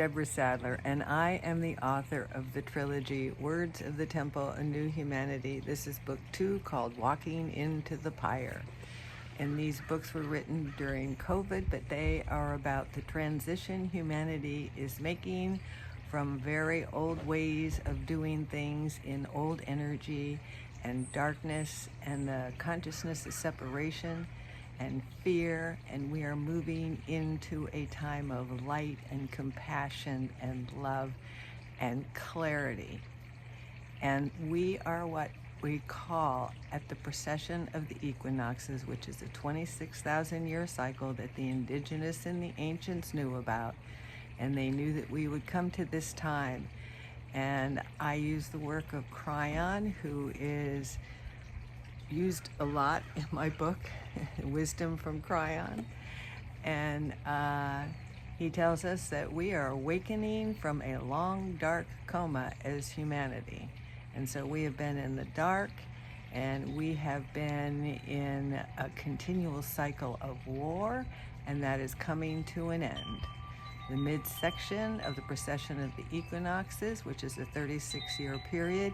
Deborah Sadler, and I am the author of the trilogy Words of the Temple, A New Humanity. This is book 2 called Walking into the Pyre. And these books were written during COVID, but they are about the transition humanity is making from very old ways of doing things in old energy and darkness and the consciousness of separation and fear, and we are moving into a time of light and compassion and love and clarity. And we are what we call at the precession of the equinoxes, which is a 26,000 year cycle that the indigenous and the ancients knew about, and they knew that we would come to this time. And I use the work of Kryon, who is used a lot in my book, Wisdom from Kryon. And he tells us that we are awakening from a long, dark coma as humanity. And so we have been in the dark, and we have been in a continual cycle of war, and that is coming to an end. The midsection of the precession of the equinoxes, which is a 36-year period,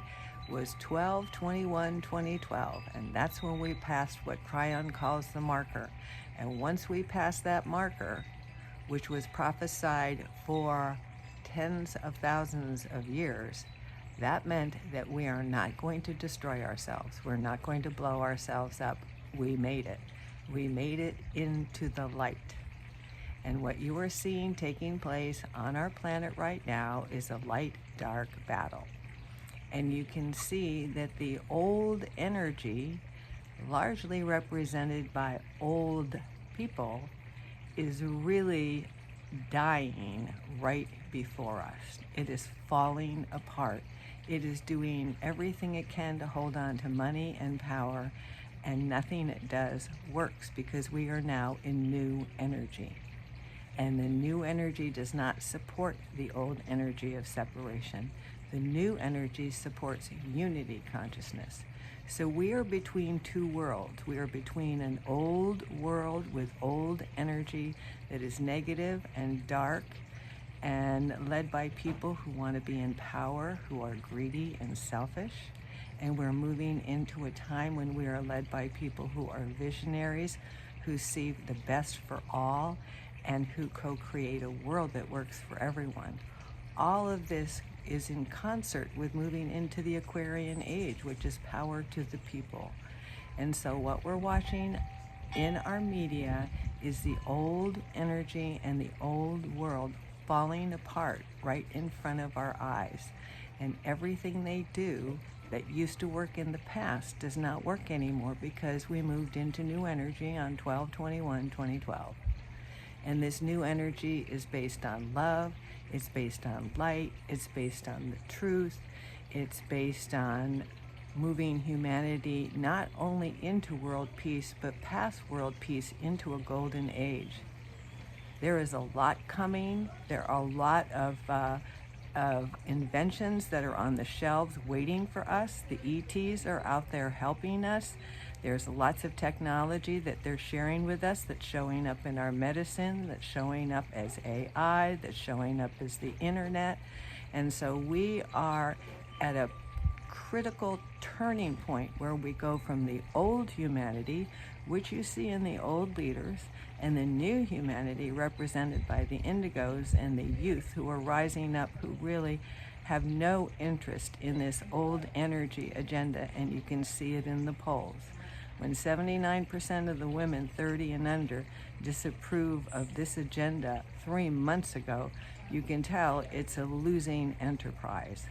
was 12/21/2012, and that's when we passed what Kryon calls the marker. And once we passed that marker, which was prophesied for tens of thousands of years, that meant that we are not going to destroy ourselves. We're not going to blow ourselves up. We made it. We made it into the light. And what you are seeing taking place on our planet right now is a light-dark battle. And you can see that the old energy, largely represented by old people, is really dying right before us. It is falling apart. It is doing everything it can to hold on to money and power, and nothing it does works because we are now in new energy. And the new energy does not support the old energy of separation. The new energy supports unity consciousness. So we are between two worlds. We are between an old world with old energy that is negative and dark and led by people who want to be in power, who are greedy and selfish. And we're moving into a time when we are led by people who are visionaries, who see the best for all, and who co-create a world that works for everyone. All of this is in concert with moving into the Aquarian age, which is power to the people. And so what we're watching in our media is the old energy and the old world falling apart right in front of our eyes. And everything they do that used to work in the past does not work anymore because we moved into new energy on 12/21/2012. And this new energy is based on love, it's based on light, it's based on the truth, it's based on moving humanity not only into world peace, but past world peace into a golden age. There is a lot coming. There are a lot of inventions that are on the shelves waiting for us. The ETs are out there helping us. There's lots of technology that they're sharing with us that's showing up in our medicine, that's showing up as AI, that's showing up as the internet. And so we are at a critical turning point where we go from the old humanity, which you see in the old leaders, and the new humanity represented by the indigos and the youth who are rising up, who really have no interest in this old energy agenda, and you can see it in the polls. When 79% of the women 30 and under disapprove of this agenda 3 months ago, you can tell it's a losing enterprise.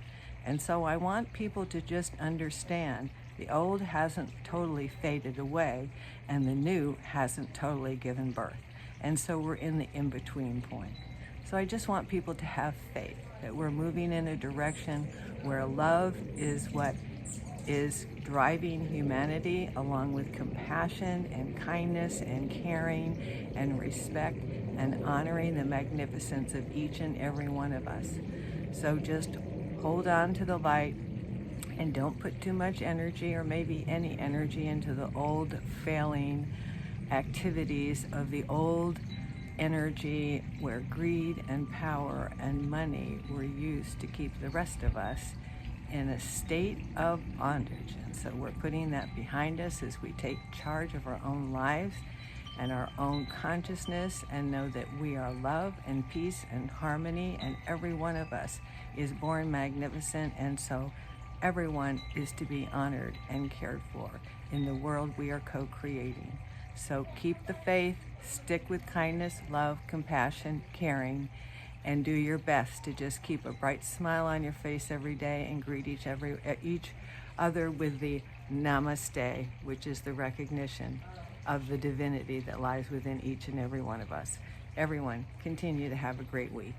And so I want people to just understand the old hasn't totally faded away and the new hasn't totally given birth. And so we're in the in-between point. So I just want people to have faith that we're moving in a direction where love is what is driving humanity, along with compassion and kindness and caring and respect and honoring the magnificence of each and every one of us. So just hold on to the light and don't put too much energy or maybe any energy into the old failing activities of the old energy where greed and power and money were used to keep the rest of us in a state of bondage. And so we're putting that behind us as we take charge of our own lives and our own consciousness, and know that we are love and peace and harmony, and every one of us is born magnificent, and so everyone is to be honored and cared for in the world we are co-creating. So keep the faith, stick with kindness, love, compassion, caring, and do your best to just keep a bright smile on your face every day and greet each other with the namaste, which is the recognition of the divinity that lies within each and every one of us. Everyone, continue to have a great week.